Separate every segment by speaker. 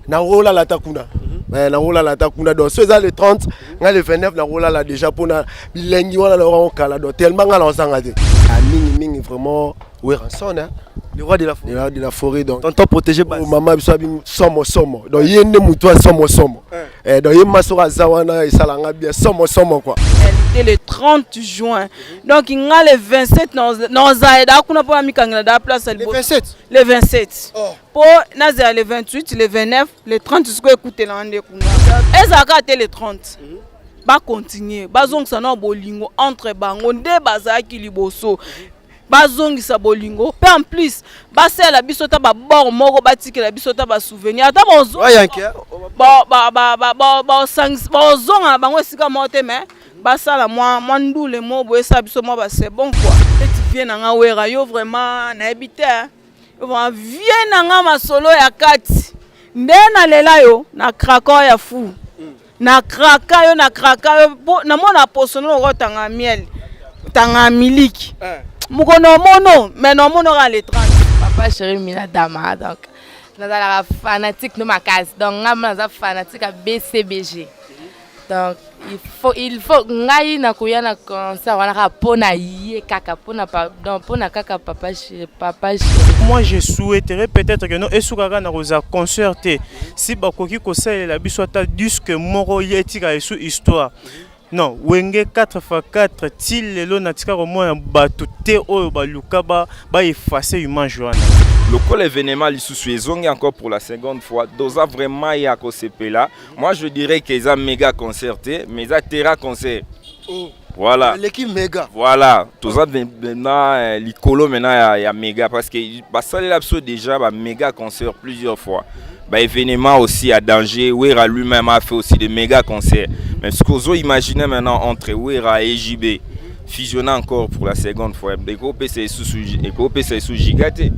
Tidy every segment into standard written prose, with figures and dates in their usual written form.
Speaker 1: na rola la takuna. Na rola la takuna donc c'est le 30, le 29 na rola la déjà pour na bilengi wana la on kala donc tellement ngala on sangate. Mingi vraiment ouais rançon hein. Le roi de la forêt. Le roi de la forêt donc tonton protégé par maman bisabi somo. Donc yende muto somo. Donc yema sora zawana et salanga bien somo quoi.
Speaker 2: Elle était le 30 juin. Donc il y a le 27 non zaida kuna pour mikangela da place
Speaker 1: le 27.
Speaker 2: Le 27.
Speaker 1: Oh.
Speaker 2: Pour naza le 28, le 29, le 30 jusqu'au écouter la ande kuna. Ezaka te le 30. Ba continuer. Bazongisa na bolingo entre bango nde bazaki liboso. Bazongisa bolingo. Pe en plus, basela bisota ba bord moko batikela bisota ba souvenir. Ata bozo. Ba zonga bango esika mote mais basala moi ndule mo boyesa biso mo ba c'est bon quoi. Et tu viens na ngawera yo vraiment na habité. Yo viens na nga masolo ya kati. Nde na lela yo na krako ya fou. Na kraka yo na mona posono ko tanga miel. Tanga miliki. Mukono mono mais non mono ra les 30.
Speaker 3: Papa chéri mina dama donc. Nazala fanatique no makasi. Donc ngama za fanatique à BCBG. Donc il faut ngai na kuya na concert wana ka pona yé kaka pona donc pona kaka papa chéri.
Speaker 4: Moi je souhaiterais peut-être que nous esukaka na koza concert si bakoki ko salela biso ta disque moko yetika esu histoire. Non, wenge 4x4 til lelo natika ko moya batu te oyo baluka ba effacer image wana.
Speaker 5: Le col événement lisusu ezongi encore pour la seconde fois. Doza vraiment ya ko sepela. Moi je dirais que ça méga concerté, mais ça terra concert. Voilà.
Speaker 1: L'équipe méga.
Speaker 5: Voilà. Doza maintenant l'icolo maintenant ya méga parce que basale l'abso déjà ba méga concert plusieurs fois. Bah événement aussi à danger. Wera lui-même a fait aussi des méga concerts. Mais ce qu'on peut imaginer maintenant entre Wera et JB fusionnant encore pour la seconde fois. Écope c'est sous gigaté.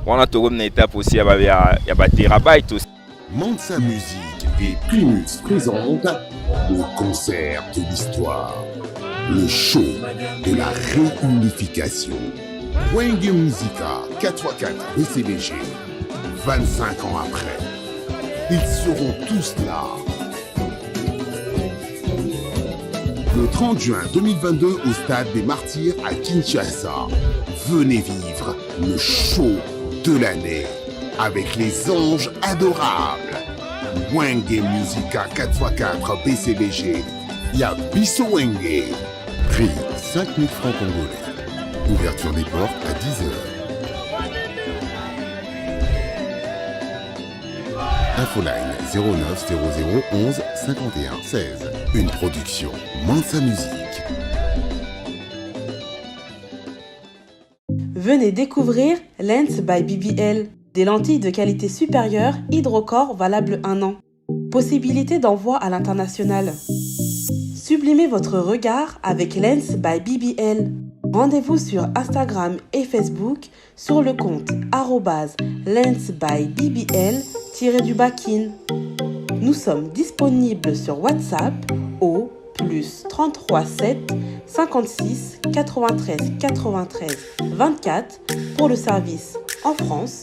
Speaker 5: On a trouvé une étape aussi, il y a des terabytes aussi.
Speaker 6: Mansa Musique et Primus présentent le concert de l'histoire, le show de la réunification. Wenge Musica 4x4 BCBG, 25 ans après, ils seront tous là. Le 30 juin 2022 au stade des Martyrs à Kinshasa, venez vivre le show de l'année avec les anges adorables. Wenge Musica 4x4 BCBG. Y'a Bisso Wenge. Prix 5 000 francs congolais. Ouverture des portes à 10h. Infoline 09 00 11 51 16. Une production Mansa Musique.
Speaker 7: Venez découvrir Lens by BBL, des lentilles de qualité supérieure Hydrocore valables 1 an. Possibilité d'envoi à l'international. Sublimez votre regard avec Lens by BBL. Rendez-vous sur Instagram et Facebook sur le compte @lensbybbl_kin. Nous sommes disponibles sur WhatsApp au +33 7 56 93 93 24 pour le service en France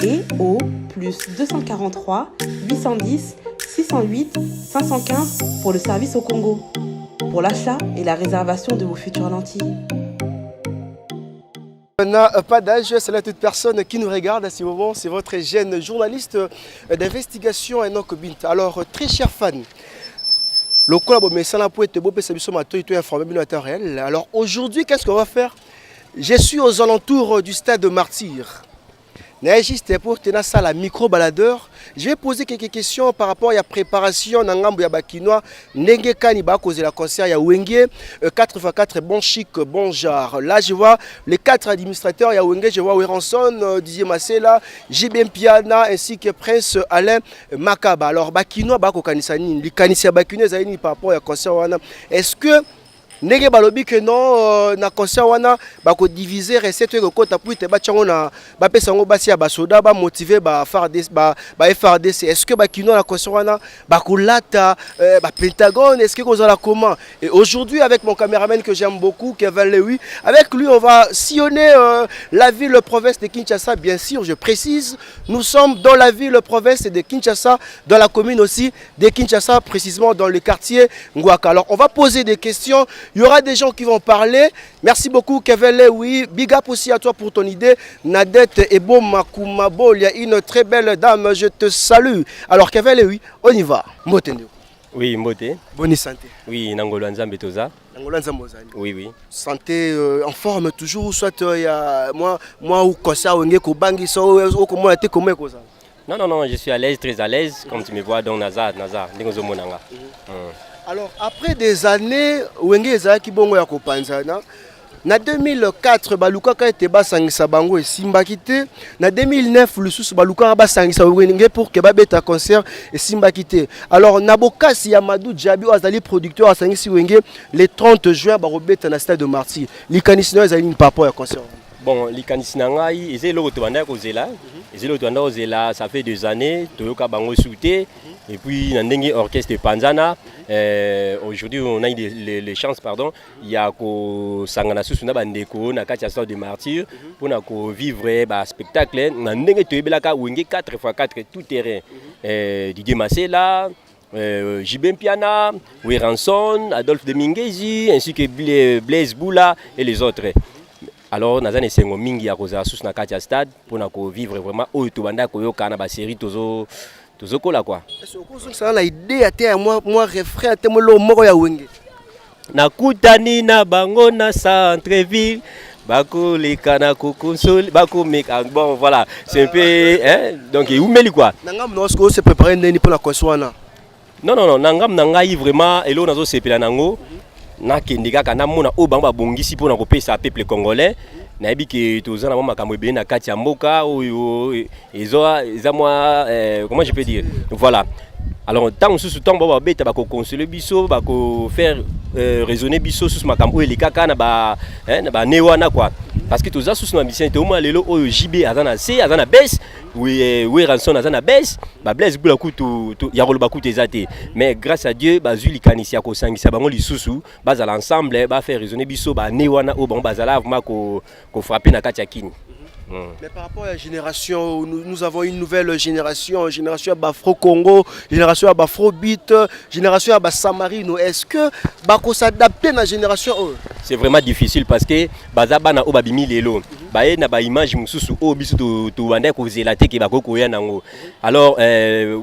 Speaker 7: et au +243 810 608 515 pour le service au Congo. Pour l'achat et la réservation de vos futures lentilles.
Speaker 1: N'a pas d'âge, c'est là toute personne qui nous regarde à ce moment, c'est votre jeune journaliste d'investigation Enoch Bint. Alors, très chers fans, le collabo messana pour être beau, c'est informé en temps réel. Alors aujourd'hui, qu'est-ce qu'on va faire? Je suis aux alentours du stade de Martyrs. Juste pour tenir ça la micro-baladeur, je vais poser quelques questions par rapport à la préparation de la Bakinois. Nenge Kaniba cause la concert ya Wenge 4x4 bon chic, bon genre. Là je vois les 4 administrateurs ya Wenge, je vois Weranson, Didier Massela, JB Piana ainsi que Prince Alain Makaba. Alors Bakinois bako kanisani, li kanisia Bakinois zaini par rapport à concert wana. Est-ce que ndenge balobi que non na concert wana bako diviser recette ko kota pour te ba tchango na ba pesa ngo basi ya basoda ba motiver ba FARDC ba FARDC. Est-ce que ba kino na concert wana bako lata ba Pentagone, est-ce que kozala comment? Et aujourd'hui avec mon caméraman que j'aime beaucoup Kevin Lewi, avec lui on va sillonner la ville province de Kinshasa. Bien sûr, je précise, nous sommes dans la ville province de Kinshasa, dans la commune aussi de Kinshasa, précisément dans le quartier Ngouaka. Alors on va poser des questions. Il y aura des gens qui vont parler. Merci beaucoup Kevin Lewi. Big up aussi à toi pour ton idée. Nadette Ebo Makumabo, il y a une très belle dame. Je te salue. Alors Kevin Lewi, on y va. Motendo.
Speaker 8: Oui, Mote.
Speaker 1: Bonne santé.
Speaker 8: Oui, Nangolo Nzambe Toza.
Speaker 1: Nangolo Nzambozani.
Speaker 8: Oui, oui.
Speaker 1: Santé en forme toujours, soit il y a moi ou comme ça, on est au bangi, ou comment était comme ça.
Speaker 8: Non, je suis à l'aise, très à l'aise, comme tu me vois dans Nazar.
Speaker 1: Alors, après des années, Wenge Ezaki Bongo Yakopanzana, na 2004, Baluka Kaite Basangisa Bango et Simbakite. Na 2009, le sous Baluka Basangisa Wenge pour que Babeta concert et Simbakite. Alors, Nabokasi Yamadou Djabi Azali producteur à Sangisi Wenge le 30 juin, Barobeta na stade de Marty. Likanisino Azali Papa à concert.
Speaker 8: Bon, Likanisina, ils étaient là au Rwanda au Zela. Ils étaient là au Zela, ça fait des années. Toyoka Bango Souté. Et puis, dans le orchestre de Panzana, aujourd'hui, on a eu les chances, pardon. Il y a que Sangana Susuna Bandeko, na Katia Sort de Martyr, pour vivre un spectacle. On a eu 4x4 tout terrain. Didier Massela, Jibem Piana, Ranson, Adolphe Dominguezi, ainsi que Blaise Boula et les autres. Alors, nous avons essayé de faire des Katia Stade pour vivre vraiment au Tubanda, Koyoka, na série Tozo. Tozoko la quoi.
Speaker 1: Est-ce que ça a idée à moi refrain à moi moko ya Wenge.
Speaker 8: Nakutani na bango na centre-ville. Bako les kana ko console, bako make bon voilà, c'est un peu hein donc où meli quoi.
Speaker 1: Nangam non est-ce que se préparer ndeni pour la console.
Speaker 8: Non, nangam nangai vraiment elo nazo sepela nango. Na kendika kana mona o banga bongisi pour na kopesa peuple congolais. Nabi que tozana mama kamwebe na kati ya mboka oyo eza moi comment je peux dire voilà. Alors tant sous temps ba beta ba ko consoler biso ba ko faire raisonner biso sous makambo eli kaka na ba newana quoi parce que toza sous na mission te au moins lelo oyo JB azana C azana baisse oui ranson azana baisse ba Blaise Boula kutu ya roloba kutu ezate mais grâce à Dieu ba zuli kanisia ko sangisa bango lisusu baza l'ensemble ba faire raisonner biso ba newana o bon bazala vraiment ko frapper na kati ya kini.
Speaker 1: Mais par rapport à la génération, nous avons une nouvelle génération Bafro-Congo, génération Bafro-Beat, génération Samarino. Est-ce que Bako s'adapter à la génération?
Speaker 8: C'est vraiment difficile parce que Bazabana Obabimi Lelo, Baye na ba image mususu o bisu to wanda ko zelate ke bako koya nango. Alors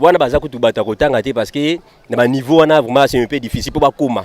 Speaker 8: wana bazako to batakotanga te parce que na ba niveau wana vraiment c'est un peu difficile pour bakoma.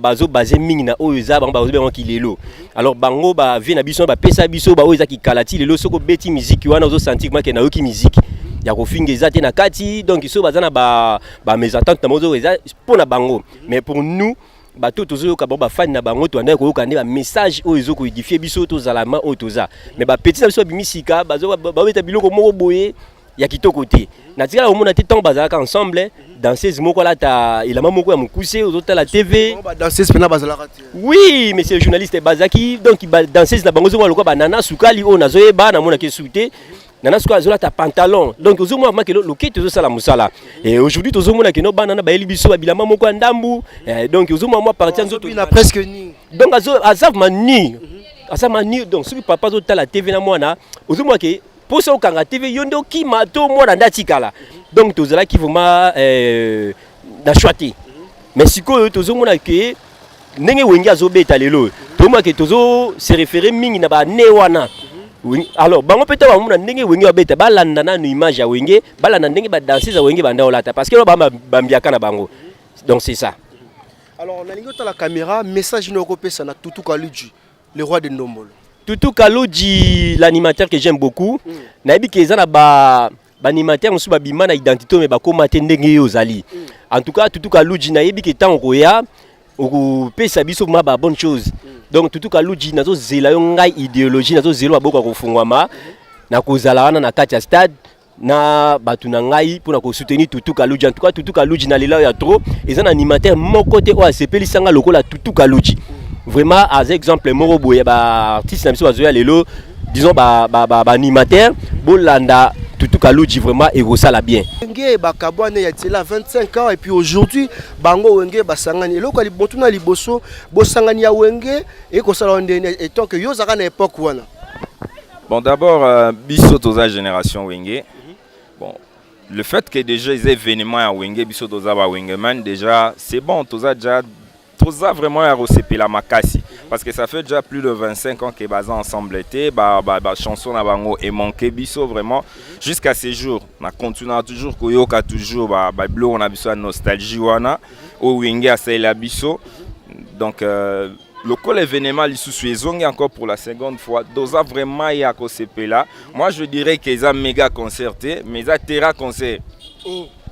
Speaker 8: Bazo basé mingi na oyo za bango bazo be lelo. Alors bango ba vie na biso ba pesa biso ba oyo za ki kalati lelo soko beti musique wana ozo sentir moi ke na yoki musique. Ya ko finga ezate na kati donc so bazana ba mes attentes na mozo eza pour na bango. Mais pour nous bato tozo ka ba fan na bango to anda ko ka ba message oyo zo ko édifier biso to zalama oyo toza. Mais ba petit na biso bimisika bazo ba beta biloko moko boye ya kitoko te. Na tika au mona te temps bazalaka ensemble danseuse moko la ta il a moko ya mukuse aux autres la TV.
Speaker 1: Danseuse pena bazalaka te.
Speaker 8: Oui, mais c'est le journaliste Bazaki donc il danseuse na bango zo ko ba nana sukali o nazoye ba na mona ke souté. Nana sukali zo la ta pantalon. Donc ozo mona ke lo ke tozo sala musala. Et aujourd'hui tozo mona ke no banana ba elibiso ba bilama moko ya ndambu. Donc ozo mona partir nzoto
Speaker 1: il a presque ni.
Speaker 8: Donc azaf mani. Azaf mani donc celui papa zo ta la TV na mona ozo mona ke pour ça kanga TV yondo ki mato mona ndatikala. Donc tous là qui vraiment na choisi. Mais si ko tozo mona ke ndenge wengi azobeta lelo. To mona ke tozo se référer mingi na ba newana. Alors bango peta ba mona ndenge wengi abeta balanda na image ya wenge balanda ndenge ba danser za wenge banda olata parce que ba bambiaka na bango. Donc c'est ça.
Speaker 1: Alors na lingo ta la caméra message no kopesa na Tutu Kaludji, le roi de Ndombolo.
Speaker 8: Tutu Kaludji, l'animateur que j'aime beaucoup. Nabi kezana ba animateur musu babima na identité mais bakoma te ndenge ozali. En tout cas Tutu Kaludji nayebi ke tant okoya okupesa biso ma ba bonne chose. Donc Tutu Kaludji nazo zela yo ngai idéologie nazo zelo aboko ko fungwama na kozala wana na kati ya stade na batu na ngai pour na soutenir Tutu Kaluji. En tout cas Tutu Kaluji na lela ya trop et un animateur mon côté o ACP lisanga lokola Tutu Kaluji. Vraiment as exemple moko boye ba artiste na biso bazoya lelo disons ba animateur bolanda Tutu Kaluji vraiment et ça bien.
Speaker 1: Wenge bakabwane ya tela 25 ans et puis aujourd'hui bango wenge basangani eloko libotuna liboso bosangani ya wenge et ko sala ndene et tant que yo zaka na époque wana.
Speaker 5: Bon d'abord biso toza génération wenge. Bon le fait que déjà les événements à wenge biso toza ba wenge man déjà c'est bon toza déjà toza vraiment à receper la makasi parce que ça fait déjà plus de 25 ans que baza ensemble était ba chanson na bango et manqué biso vraiment jusqu'à ces jours na continue toujours koyoka toujours ba blo on a biso nostalgie wana au wenge a la biso donc le col événement lisusu ezongi encore pour la seconde fois doza vraiment ya receper là moi je dirais que ça méga concerté mais ça terra concert.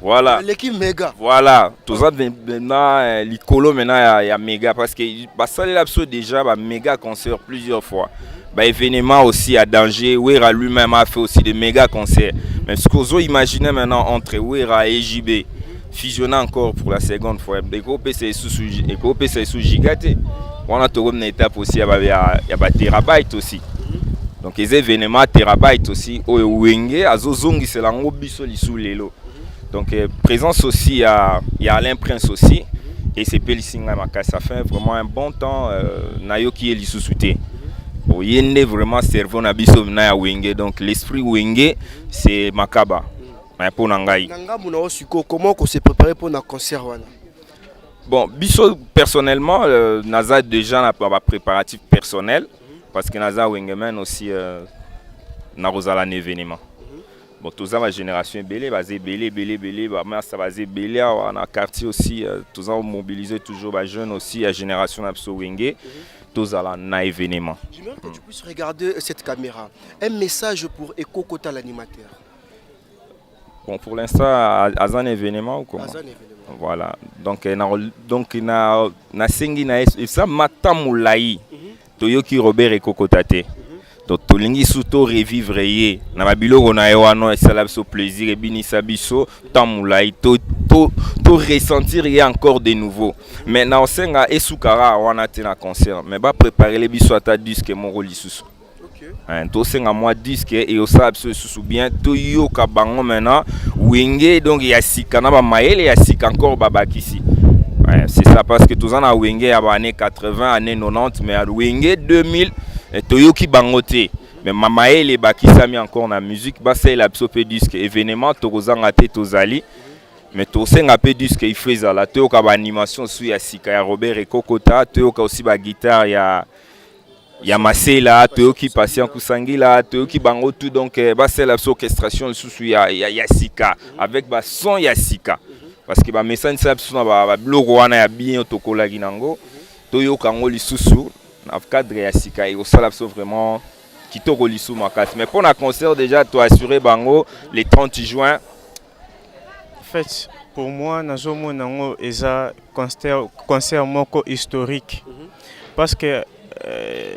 Speaker 5: Voilà.
Speaker 1: L'équipe méga.
Speaker 5: Voilà. Tout ça maintenant l'icolo maintenant il y a méga parce que ça l'absolu déjà bah méga concert plusieurs fois. Bah événement aussi à danger. Wera lui-même a fait aussi des méga concerts. Mais ce que vous imaginez maintenant entre Wera et JB fusionner encore pour la seconde fois. Écope c'est sous gigaté. On a trouvé une étape aussi il y a terabyte aussi. Donc les événements terabyte aussi au wenge azozongi c'est la ngobiso lisu lelo. Donc présence aussi il y a Alain Prince aussi et c'est Pélisinga Maka ça fait vraiment un bon temps nayoki elisusuté. Bon yende vraiment cerveau na biso na wenge donc l'esprit wenge c'est Makaba. Mais pour nangai.
Speaker 1: Nanga muna osiko comment qu'on s'est préparé pour na concert wana.
Speaker 5: Bon biso personnellement naza déjà na préparatif personnel parce que naza wengeman aussi na rozala un événement. Bon, tous la génération belé, basé belé, mais ça basé belé on a quartier aussi, tous ont mobilisé toujours les jeunes aussi, la génération absolue wenge, tous à un événement.
Speaker 1: J'aimerais que tu puisses regarder cette caméra. Un message pour Eko Kota l'animateur.
Speaker 5: Bon, pour l'instant, à un événement ou comment? À un événement. Voilà. Donc na sengi na ça matamulai. Toyoki Robert Eko Kotate. Donc tolingi suto revivre ye na mabiloko na ewano esala biso plaisir ebinisa biso tamulai to ressentir ye encore de nouveau mais na osenga esukara wana te na concert mais ba préparer les biso ata disque moko lisusu. OK. To senga moi disque et osala biso susu bien to yoka bango maintenant wenge donc ya sika na ba maele ya sika encore babakisi. C'est ça parce que tous en a wenge à années 80 années 90 mais à wenge 2000 Toyoki Bangote, mais Mamaele Bakisami encore na musique, c'est la psopé disque événement, Torozanga te Tozali, mais Tosenga pe disque il fait ça, la Toyoka animation sous Yasika, ya Robert et Kokota, Toyoka aussi ba guitare, ya Masela, Toyoki Patient Kusangila, Toyoki Bango tout donc c'est la orchestration sous Yasika, avec ba son Yasika, parce que ba message ça sur ba blog wana ya bien tokola ginango, Toyoka ngo lisusu. Cadre ya sika et au salab vraiment qui to relisu makasi mais pour un concert déjà tu assuré bango le 30 juin
Speaker 4: en fait pour moi nazomo nango eza concert moko historique parce que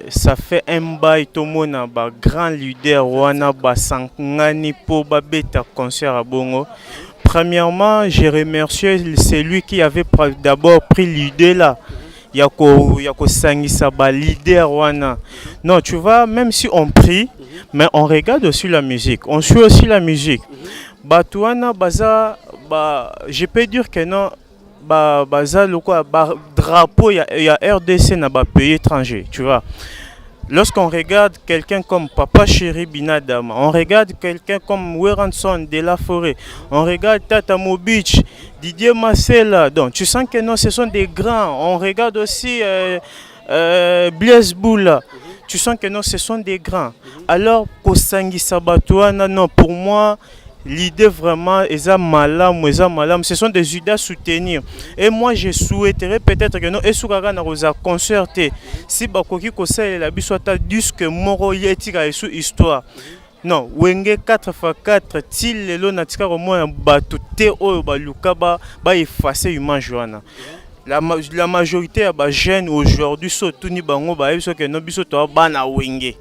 Speaker 4: ça fait un bail tout mona ba grand leader wana ba sangani pour ba beta concert à bongo. Premièrement, je remercie celui qui avait d'abord pris l'idée là. Yako sangisa ba leader wana. Non, tu vois, même si on prie, mais on regarde aussi la musique. On suit aussi la musique. Batuana baza je peux dire que non baza le quoi drapeau il y a RDC na ba pays étranger, tu vois. Lorsqu'on regarde quelqu'un comme Papa Chéri Binadama, on regarde quelqu'un comme Weranson de la Forêt, on regarde Tata Mobich, Didier Marcella, donc tu sens que non, ce sont des grands. On regarde aussi Blaise Boula, tu sens que non, ce sont des grands. Alors, Kosangi Sabatouana, non, pour moi, l'idée vraiment est malam, ce sont des idées à soutenir. Et moi je souhaiterais peut-être que nous esukaka na rosa concerté si bakoki kosala la biso ata disque moro yetika esu histoire. Non, wenge 4x4 til lelo na tika romo batu te oyo baluka ba effacer image wana. La majorité ya ba jeunes aujourd'hui surtout ni bango ba biso que no biso to bana wenge.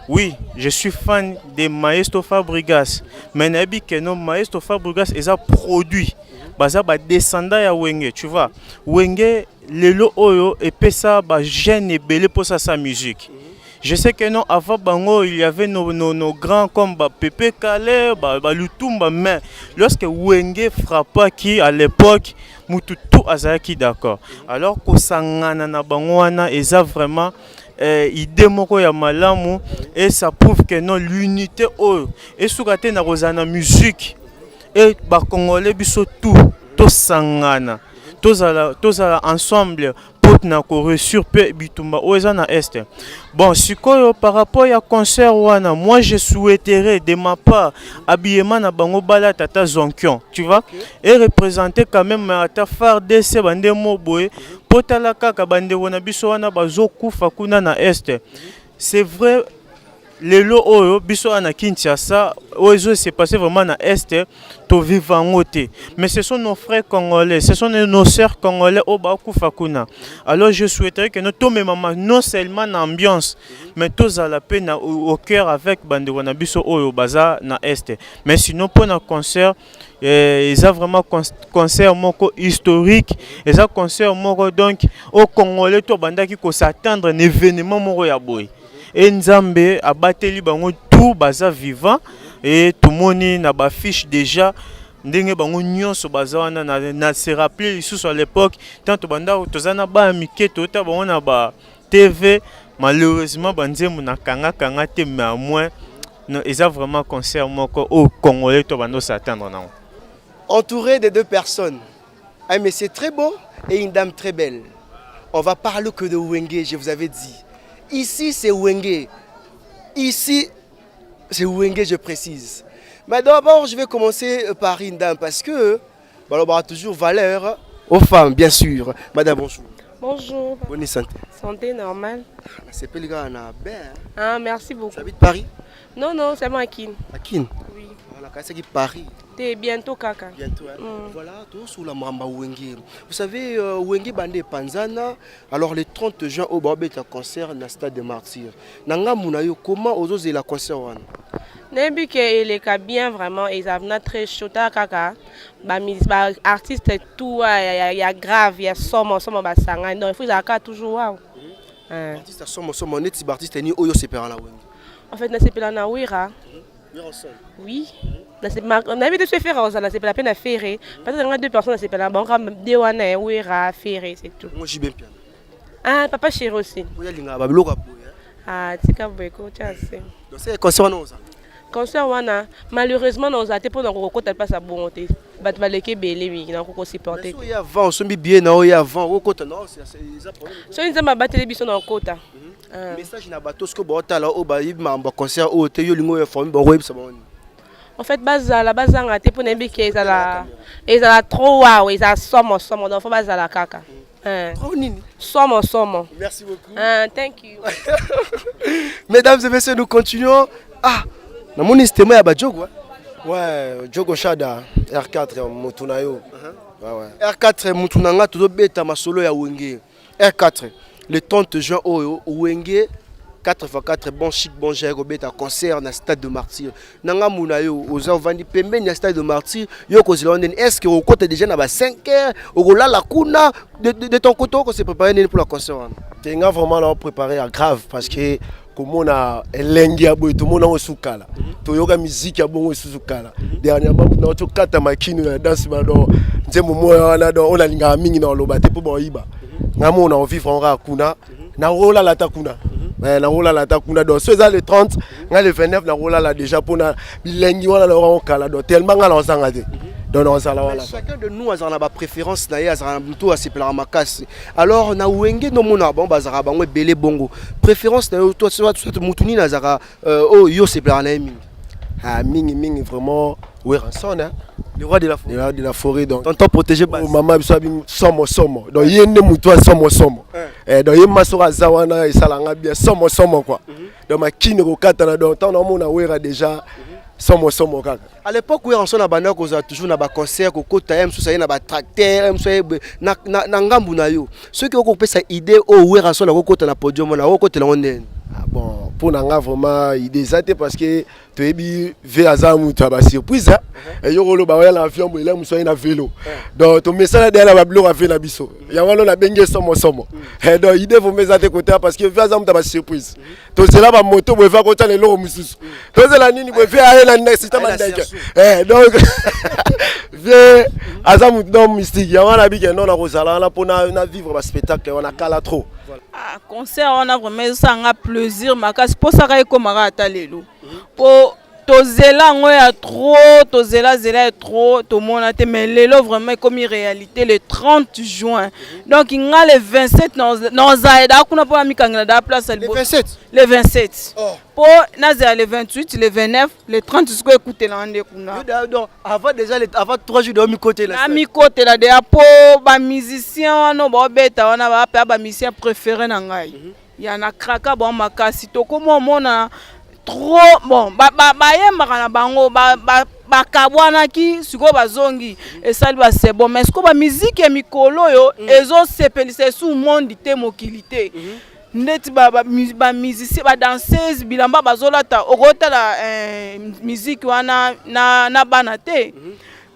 Speaker 4: Oui, je suis fan de Maestro Fabregas. Mais nabi que non Maestro Fabregas est un produit. Baza ba descendant ya Wenge, tu vois. Wenge lelo oyo et pesa ba jeune et belé pour sa musique. Je sais que non, avant Bango, il y avait nos grands comme Pepe Kale, Lutumba, mais lorsque Wenge frappa qui à l'époque, tout azaki d'accord. Alors que Sangana na Bangoana, et ça vraiment idée moko ya malamu et ça prouve que non l'unité et soukate na rozana musique et ba congolais biso tout sangana tous ensemble pour na ko sur pe bitumba oza na est. Bon sikoyo par rapport à concert wana, moi je souhaiterais de ma part habillement na bango bala tata zonkion, tu vois, et représenter quand même ata phare DC bande moboé potala kaka bande wona biso wana bazokufa kuna na est. C'est vrai. Les lots oyo biso na Kinshasa oyo s'est passé vraiment na est to vivant mais ce sont nos frères congolais, ce sont nos sœurs congolais au bakufa kuna. Alors je souhaiterais que nous tombe maman non seulement en ambiance mais tous à la peine au cœur avec bande wana biso oyo baza na est. Mais sinon pour un concert ils ont vraiment concert moko historique, ils ont concert moko donc au congolais to bandaki ko s'attendre un événement moko ya boy. Et Nzambe a battu bango tout baza vivant et tout le monde n'a pas fiche déjà ndenge bango nyonso baza wana na se rappeler sous à l'époque tant banda tozana ba miketo ta bango na ba TV malheureusement banzemu na kanga te mais à moins ils ont vraiment concert moko au congolais to bando s'attendre na.
Speaker 1: Entouré de deux personnes, un monsieur très beau et une dame très belle. On va parler que de Wenge, je vous avais dit. Ici, c'est Wenge. Ici, c'est Wenge, je précise. Mais d'abord, je vais commencer par une dame parce que on aura toujours valeur aux femmes, bien sûr. Madame, bonjour.
Speaker 9: Bonjour.
Speaker 1: Bonne santé.
Speaker 9: Santé normale.
Speaker 1: C'est pas le gars, on a bien.
Speaker 9: Ah, merci beaucoup.
Speaker 1: Tu habites Paris?
Speaker 9: Non, non, c'est moi à Kin.
Speaker 1: À Kin?
Speaker 9: Oui.
Speaker 1: Voilà, c'est qui Paris.
Speaker 9: T'es bientôt Kaka.
Speaker 1: Bientôt, hein. Voilà, tout sous la Mamba Wenge. Vous savez, Wenge Bandé Panzana, alors le 30 juin, au Babé, un concert dans le stade des Martyrs. Nanga Mounayo, comment osez la concert?
Speaker 9: N'importe que il est bien vraiment, ils ont très chaud Kaka. Artiste tout, il y a grave, il y a somme basanga. Donc il faut que toujours wow.
Speaker 1: Artiste somme on est artiste ni oyo separa la Wenge.
Speaker 9: En fait, na sepela na Wira. Oui. On avait deux références, c'est pas la peine à faire. Peut-être qu'on a deux personnes, c'est pas la bonne. Deux wana Wira faire, c'est tout.
Speaker 1: Moi j'y bien bien.
Speaker 9: Ah, papa chéri aussi. Ah, tika boyko, tu sais.
Speaker 1: Donc c'est concert non ça.
Speaker 9: Concert wana, malheureusement nous a été pour nous côté pas sa bonté. Bat baleke belé oui, na ko supporter.
Speaker 1: Il y a vent, on se met bien na il y a vent, au côté non, c'est ça problème.
Speaker 9: So ils ont battu les bisons dans côté.
Speaker 1: Message na bateau ce que bota là au ba mamba concert au te yo lingo informé bon web ça bon.
Speaker 9: En fait bazala bazanga te pour nembi ke ezala trop waouh, ezala somo donc faut bazala kaka.
Speaker 1: Trop nini.
Speaker 9: Somo.
Speaker 1: Merci beaucoup.
Speaker 9: Thank you.
Speaker 1: Mesdames et messieurs, nous continuons. Ah, na mon système ya ba Jogo. Ouais, Jogo Shada R4 Mutunayo. Ouais. R4 Mutunanga to beta masolo ya Wenge. R4 le 30 juin au Wenge 4x4 bon chic bon gère beta concert na stade de Martyrs. Nanga Munayo oza vandi pembeni na stade de Martyrs yo ko zilondeni. Est-ce que au côté déjà na ba 5h au la kuna de ton côté ko se préparer pour la concert.
Speaker 10: Tenga vraiment là préparé à grave parce que comme on a elengi ya boy tout monde on sukala to yoga musique ya bongo sukala dernièrement na to kata makino ya danse ba do nzembo moyo wana do on a linga mingi na loba te pour bon iba ngamo on a envie fera kuna na rola la takuna na rola la takuna do so ça le 30 nga le 29 na rola la déjà pour na bilengi wana la on kala do tellement nga la sanga te.
Speaker 1: Chacun de nous a une préférence na ya tout à se plaire makasi. Alors na Wenge no mona bon bazara bango belé bongo. Préférence na toi soit mutuni na zara yo se plaire na mingi.
Speaker 10: Ah mingi vraiment Weranson hein.
Speaker 1: Le roi de la forêt.
Speaker 10: Le roi de la forêt donc.
Speaker 1: Tonton protégé bas.
Speaker 10: Maman biso bi somo. Donc yende mutu somo. Donc yema sora zawana et salanga bien somo quoi. Donc ma kine ko katana donc tant na mona wera déjà somo kaka.
Speaker 1: À l'époque où on a bana ko za toujours na ba concert ko kota m so ça na ba tracteur m so na ngambu na yo. Ceux qui ont pesa idée au wera so na ko kota na podium na ko kota na onde.
Speaker 10: Ah bon pour nga vraiment idée ça parce que tu es bi ve azamu tu as surprise et yo lo ba wala l'avion bo ila muso na vélo donc ton message derrière la blog a fait na biso ya wala na benge somo et donc idée vous me ça côté parce que ve azamu tu as surprise to cela ba moto bo va côté le lo mususu to cela nini bo ve a na système ndeke donc ve azamu donc mystique ya wana bi que non na kozala na pour na vivre ba spectacle on a kala trop.
Speaker 2: Ah, concert on a vraiment ça un plaisir makasi pour ça ka ekomaka ata lelo pour tozela ngo ya trop tozela zela trop tout monde a mais lelo vraiment comme réalité le 30 juin donc nga le 27 non zaida kuna pour mikangela da place
Speaker 1: le 27
Speaker 2: le 27 pour naza le 28 le 29 le 30 jusqu'à écouter la ande kuna
Speaker 1: donc avant déjà avant 3 jours de mi côté là
Speaker 2: mi côté là de pour ba musicien no ba beta wana ba pa ba musicien préféré na ngai ya na kraka bon makasi to comme mona trop bon yembaka na bango bakabwanaki sikoyo bazongi esali base bon mais sikoyo bamiziki ya mikolo oyo ezosepelisa su monde te mokili te ndeti bamusicien badanseuse bilamba bazolata okotala miziki wana na bana te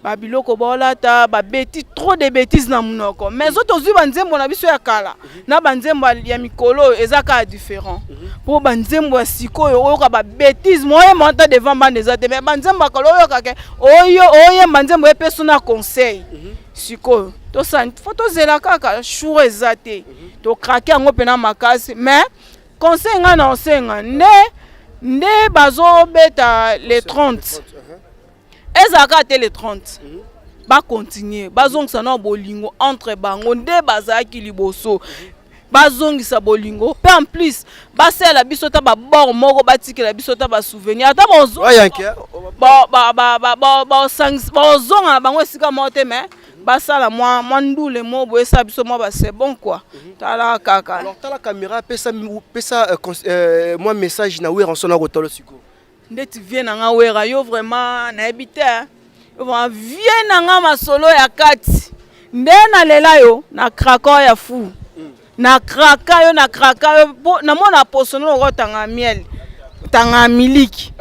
Speaker 2: babiloko bolata babeti trop de bêtises na munoko mais autres ozwi banzembo na biso ya kala na banzembo ya mikolo ezaka différent pour banzembo ya sikoyo oyoka ba bêtises moye monta devant bande ezate mais banzembo kala oyoka ke oye banzembo epeso na conseil sikoyo to sa photo zela kaka chour ezate to craquer yango pena makasi mais conseil nga na osenga nde bazo beta les 30 ezaka te le 30 ba continuer bazongisa na bolingo entre bango nde bazaki liboso bazongisa bolingo pe en plus basela biso ta ba bord moko batikela biso ta ba souvenir ata bozo zonga bango esika mote mais basala moi ndule mo bo esa biso mo ba c'est bon quoi tala kaka
Speaker 1: alors tala caméra pesa moi message na wera nsona ko tolo siko
Speaker 2: ndeti vie na nga wera yo vraiment na ebite yo vraiment vie na nga masolo ya kati nde na lela yo na kraka ya fou na kraka yo na mona posono ko tanga miel tanga miliki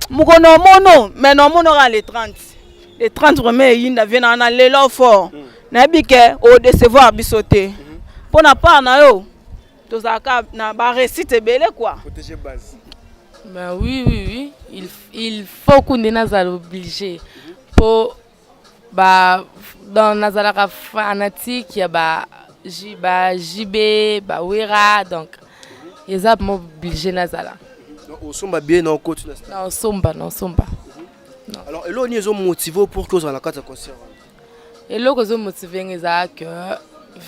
Speaker 2: mukono mono mais no mono ga le 30 vraiment yinda vie na lela fort na bike o décevoir bisoté pona part na yo tozaka na ba récite belé quoi
Speaker 1: protéger base.
Speaker 3: Ben oui. Il faut qu'on soit obligé. Pour dans Nazala fanatique, il y a JB, Wera, donc ils sont obligés Nazala.
Speaker 1: On somba bien dans côté.
Speaker 3: Non, somba.
Speaker 1: Alors, et là, on est motivé pour que vous en la carte concert.
Speaker 3: Et là, on est motivé que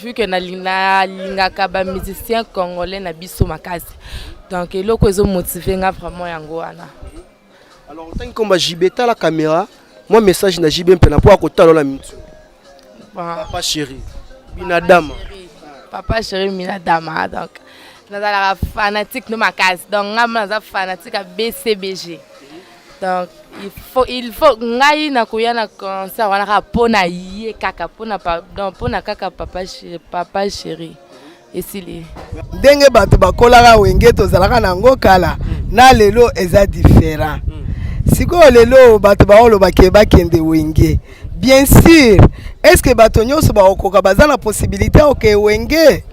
Speaker 3: vu que na musicien congolais na biso makasi. Donc eloko ezo motiver nga vraiment yango wana.
Speaker 1: Alors tant que JB ta la caméra, moi message na JB mpena po akotala la mitu. Papa chéri, Minadama.
Speaker 3: Papa chéri Minadama donc nazala fanatique no makasi. Donc nga naza fanatique à BCBG. Donc il faut ngai na kuya na concert wana ka pona ye kaka pona kaka papa chéri. Esili
Speaker 11: ndenge bato bakolaka wenge tozalaka nango kala na lelo eza différent sikoyo lelo bato baolobaka bakende wenge bien sûr est-ce que bato nyonso baokoka baza na possibilité oke wenge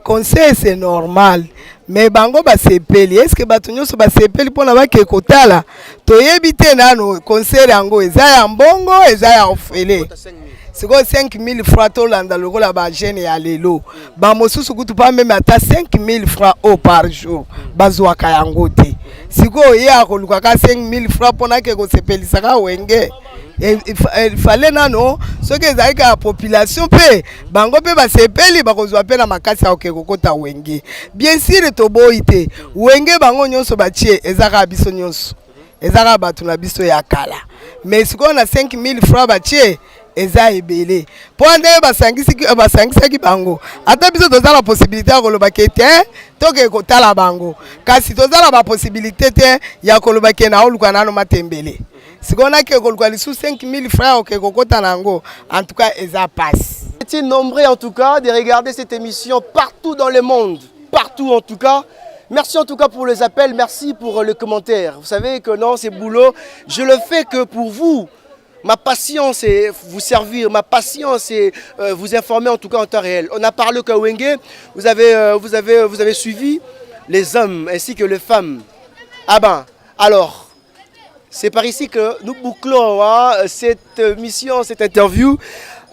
Speaker 11: concert c'est normal mais bango basepeli est-ce que bato nyonso basepeli mpona bake kotala toyebi te nano concert yango eza ya mbongo eza ya ofele siko 5000 francs tolanda lokola ba jeune ya lelo ba mosusu kutu pa même ata 5000 francs par jour bazwaka yango te siko ye akoluka ka 5000 francs pona ke ko sepelisa ka wenge il fallait nano soki ezali ka population pe bango pe basepeli bakozwa pe na makasi ya okeko kota wenge bien sûr toboyi te wenge bango nyonso batie ezaka biso nyonso ezaka bato na biso ya kala mais siko na 5000 francs batie eza ebele po nde basangisaki bango ata biso toza la possibilité ya koloba ke te toke kotala bango kasi toza na ba possibilité te ya koloba ke na oluka nano matembele sikona ke koluka lisu 5000 francs oke kokota nango en tout cas eza passe.
Speaker 1: C'est nombreux en tout cas de regarder cette émission partout dans le monde, partout en tout cas. Merci en tout cas pour les appels, merci pour les commentaires. Vous savez que non, c'est boulot. Je le fais que pour vous. Ma passion, c'est vous servir. Ma passion, c'est vous informer en tout cas en temps réel. On a parlé que Wenge, vous avez suivi les hommes ainsi que les femmes. Ah ben, alors, c'est par ici que nous bouclons cette mission, cette interview.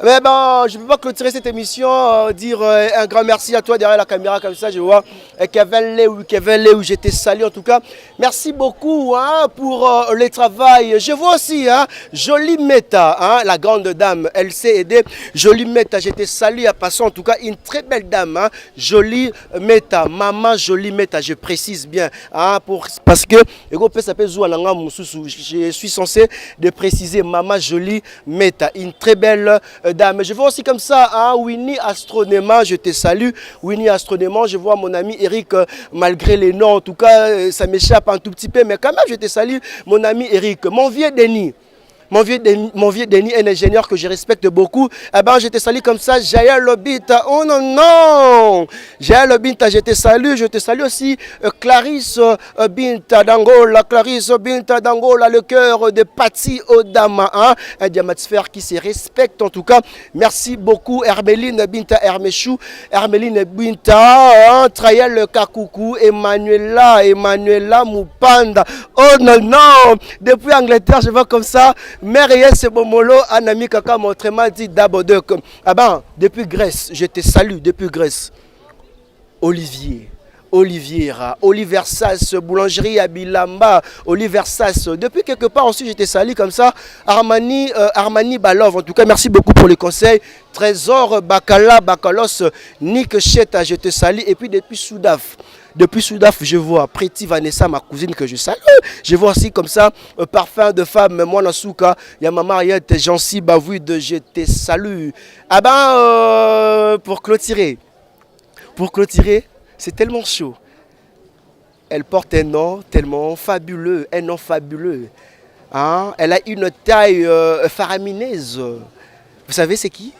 Speaker 1: Mais bon, je ne peux pas clôturer cette émission, dire un grand merci à toi derrière la caméra comme ça, je vois Kevin Leu, je te salue en tout cas. Merci beaucoup pour le travail. Je vois aussi Jolie Meta, la grande dame, elle s'est aidée. Jolie Meta, je te salue à passant en tout cas, une très belle dame, Jolie Meta, maman Jolie Meta, je précise bien, parce que je suis censé de préciser maman Jolie Meta, une très belle dame. Je vois aussi comme ça, Winnie Astronéma, je te salue. Winnie Astronéma, je vois mon ami Eric, malgré les noms, en tout cas, ça m'échappe un tout petit peu, mais quand même, je te salue, mon ami Eric. Mon vieux Denis. Mon vieux Denis, un ingénieur que je respecte beaucoup. Eh ben, je te salue comme ça, Jaya Lobita. Oh non, non! Jaya Lobita, je te salue. Je te salue aussi Clarisse Binta d'Angola. Clarisse Binta d'Angola, le cœur de Patti Odama. Un diamatisphère qui se respecte en tout cas. Merci beaucoup, Hermeline Binta Hermechou. Hermeline Binta, Trayel Kakoukou, Emmanuela Mupanda. Oh non, non! Depuis Angleterre, je vois comme ça. Mère Yes Bomolo, un ami Kaka m'a dit d'abord. Ah ben, depuis Grèce, je te salue, depuis Grèce. Olivier Sass, boulangerie à Bilamba, Olivier Sass. Depuis quelque part aussi, je te salue comme ça. Armani Balov, en tout cas, merci beaucoup pour les conseils. Trésor Bakalos, Nick Cheta, je te salue. Et puis depuis Soudaf. Je vois Preti Vanessa, ma cousine que je salue. Je vois aussi comme ça, parfum de femme, moi Nasuka, Yamama Mariette, Jancy Bavouide, je te salue. Ah ben, pour clôturer, c'est tellement chaud. Elle porte un nom tellement fabuleux, Elle a une taille faramineuse. Vous savez c'est qui?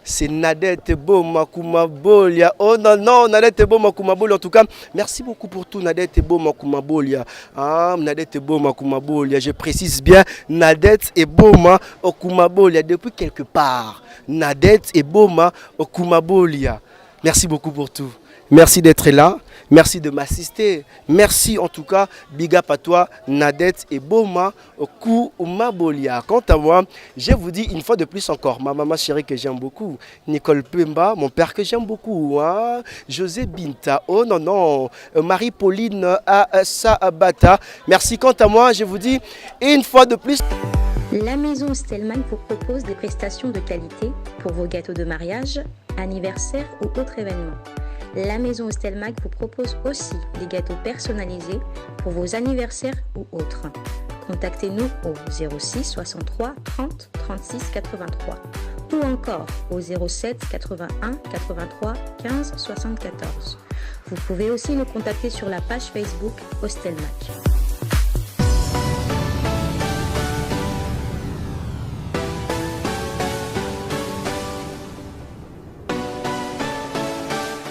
Speaker 1: C'est Nadette Boma Kumabolia. Oh non, non, Nadette Boma Kumabolia. En tout cas, merci beaucoup pour tout, Nadette Boma Kumabolia. Nadette Boma Kumabolia. Je précise bien, Nadette et Boma Kumabolia. Depuis quelque part, Nadette et Boma Kumabolia. Merci beaucoup pour tout. Merci d'être là. Merci de m'assister. Merci en tout cas, big up à toi, Nadette et Boma Kumabolia. Quant à moi, je vous dis une fois de plus encore, ma maman chérie que j'aime beaucoup, Nicole Pemba, mon père que j'aime beaucoup, José Binta, oh non, non, Marie-Pauline Saabata. Merci quant à moi, je vous dis une fois de plus.
Speaker 12: La maison Stelman vous propose des prestations de qualité pour vos gâteaux de mariage, anniversaire ou autres événements. La maison Stelmag vous propose aussi des gâteaux personnalisés pour vos anniversaires ou autres. Contactez-nous au 06 63 30 36 83 ou encore au 07 81 83 15 74. Vous pouvez aussi nous contacter sur la page Facebook Hostelmac.